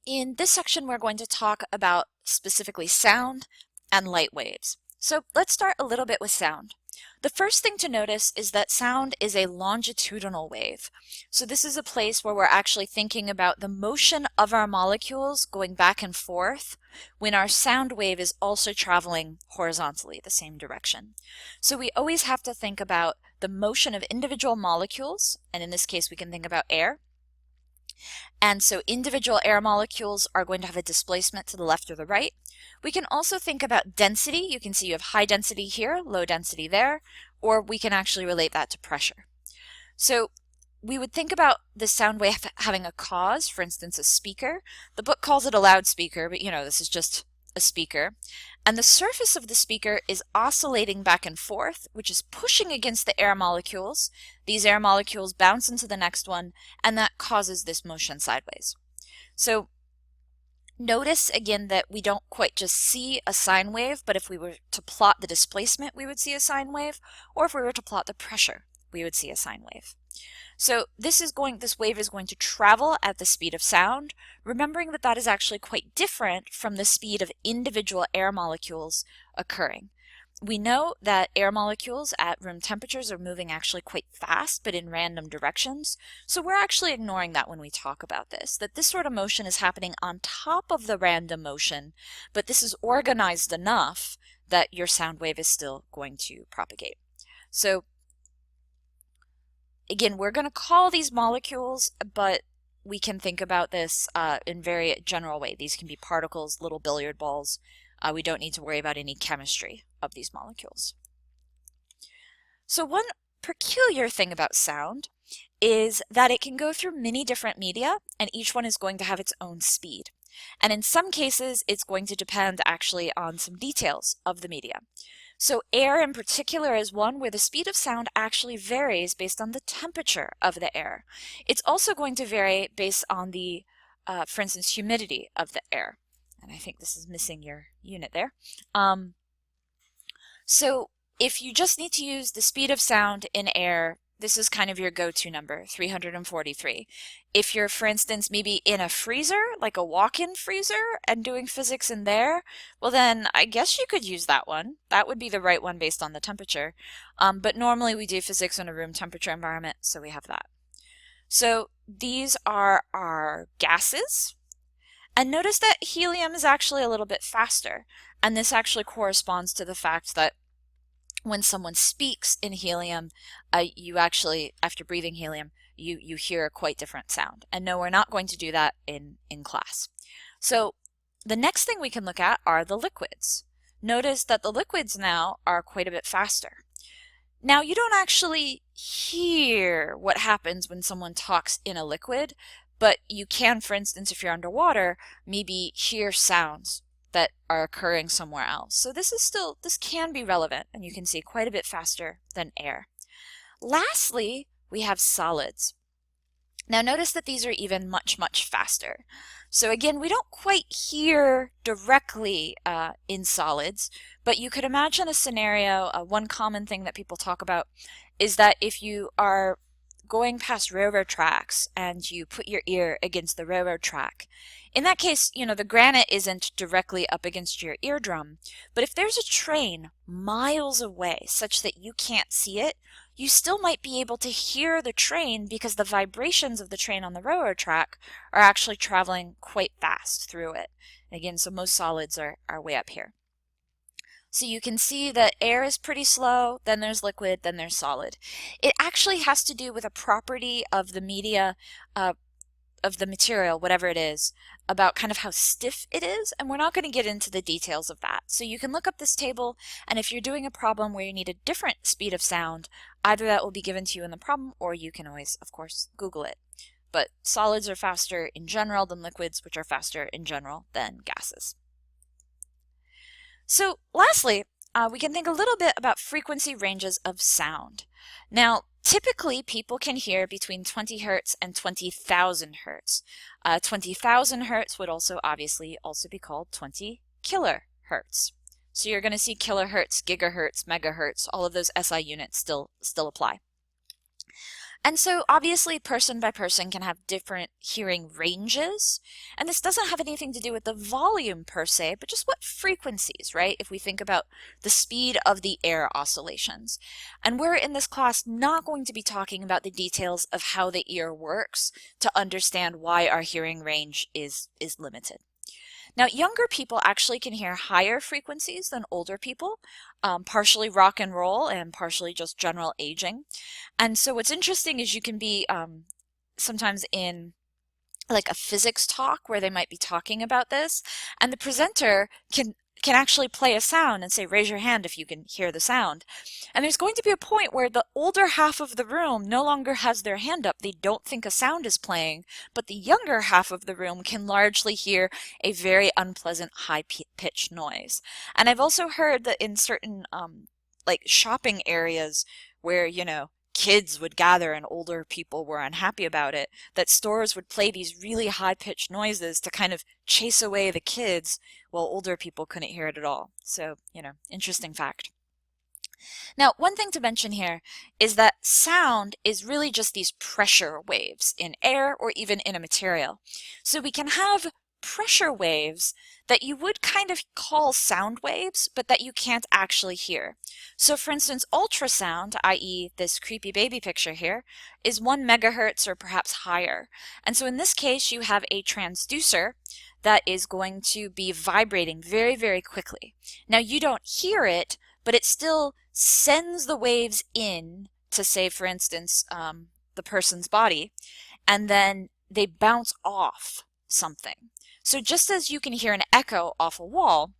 In this section, we're going to talk about specifically sound and light waves. So let's start a little bit with sound. The first thing to notice is that sound is a longitudinal wave. So this is a place where we're actually thinking about the motion of our molecules going back and forth when our sound wave is also traveling horizontally, the same direction. So we always have to think about the motion of individual molecules, and in this case we can think about air. And so individual air molecules are going to have a displacement to the left or the right. We can also think about density. You can see you have high density here, low density there, or we can actually relate that to pressure. So we would think about the sound wave having a cause, for instance, a speaker. The book calls it a loudspeaker, but this is just a speaker. And the surface of the speaker is oscillating back and forth, which is pushing against the air molecules. These air molecules bounce into the next one, and that causes this motion sideways. So notice again that we don't quite just see a sine wave, but if we were to plot the displacement, we would see a sine wave, or if we were to plot the pressure, we would see a sine wave. So this wave is going to travel at the speed of sound, remembering that that is actually quite different from the speed of individual air molecules occurring. We know that air molecules at room temperatures are moving actually quite fast, but in random directions. So we're actually ignoring that when we talk about this, that this sort of motion is happening on top of the random motion, but this is organized enough that your sound wave is still going to propagate. So again, we're going to call these molecules, but we can think about this in very general way. These can be particles, little billiard balls. We don't need to worry about any chemistry of these molecules. So one peculiar thing about sound is that it can go through many different media, and each one is going to have its own speed. And in some cases, it's going to depend actually on some details of the media. So air in particular is one where the speed of sound actually varies based on the temperature of the air. It's also going to vary based on the, for instance, humidity of the air. And I think this is missing your unit there. So if you just need to use the speed of sound in air, this is kind of your go-to number, 343. If you're, for instance, maybe in a freezer, like a walk-in freezer, and doing physics in there, well then I guess you could use that one. That would be the right one based on the temperature. But normally we do physics in a room temperature environment, so we have that. So these are our gases. And notice that helium is actually a little bit faster. And this actually corresponds to the fact that when someone speaks in helium, you actually, after breathing helium, you hear a quite different sound. And no, we're not going to do that in class. So the next thing we can look at are the liquids. Notice that the liquids now are quite a bit faster. Now, you don't actually hear what happens when someone talks in a liquid, but you can, for instance, if you're underwater, maybe hear sounds that are occurring somewhere else. So this can be relevant, and you can see quite a bit faster than air. Lastly, we have solids. Now notice that these are even much, much faster. So again, we don't quite hear directly in solids, but you could imagine a scenario, one common thing that people talk about is that if you are going past railroad tracks and you put your ear against the railroad track. In that case, the granite isn't directly up against your eardrum, but if there's a train miles away such that you can't see it, you still might be able to hear the train because the vibrations of the train on the railroad track are actually traveling quite fast through it. Again, so most solids are way up here. So you can see that air is pretty slow, then there's liquid, then there's solid. It actually has to do with a property of the media, of the material, whatever it is, about kind of how stiff it is, and we're not going to get into the details of that. So you can look up this table, and if you're doing a problem where you need a different speed of sound, either that will be given to you in the problem, or you can always, of course, Google it. But solids are faster in general than liquids, which are faster in general than gases. So lastly, we can think a little bit about frequency ranges of sound. Now, typically people can hear between 20 hertz and 20,000 hertz. 20,000 hertz would also obviously be called 20 kilohertz. So you're going to see kilohertz, gigahertz, megahertz, all of those SI units still apply. And so obviously person by person can have different hearing ranges. And this doesn't have anything to do with the volume per se, but just what frequencies, right? If we think about the speed of the air oscillations. And we're in this class not going to be talking about the details of how the ear works to understand why our hearing range is limited. Now, younger people actually can hear higher frequencies than older people, partially rock and roll and partially just general aging. And so what's interesting is you can be sometimes in like a physics talk where they might be talking about this, and the presenter can actually play a sound and say, raise your hand if you can hear the sound. And there's going to be a point where the older half of the room no longer has their hand up. They don't think a sound is playing, but the younger half of the room can largely hear a very unpleasant high-pitched noise. And I've also heard that in certain like shopping areas where, you know, kids would gather and older people were unhappy about it, that stores would play these really high-pitched noises to kind of chase away the kids while older people couldn't hear it at all. So, you know, interesting fact. Now, one thing to mention here is that sound is really just these pressure waves in air or even in a material. So we can have pressure waves that you would kind of call sound waves, but that you can't actually hear. So for instance, ultrasound, i.e. this creepy baby picture here, is 1 megahertz or perhaps higher. And so in this case, you have a transducer that is going to be vibrating very, very quickly. Now you don't hear it, but it still sends the waves in to, say, for instance, the person's body, and then they bounce off something. So just as you can hear an echo off a wall,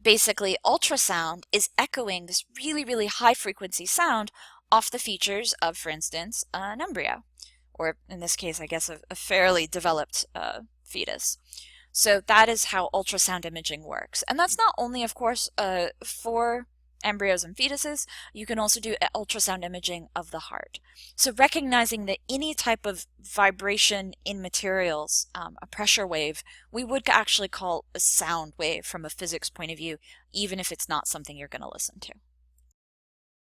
basically ultrasound is echoing this really, really high frequency sound off the features of, for instance, an embryo, or in this case, I guess, a fairly developed fetus. So that is how ultrasound imaging works. And that's not only, of course, for embryos and fetuses, you can also do ultrasound imaging of the heart. So recognizing that any type of vibration in materials, a pressure wave, we would actually call a sound wave from a physics point of view, even if it's not something you're going to listen to.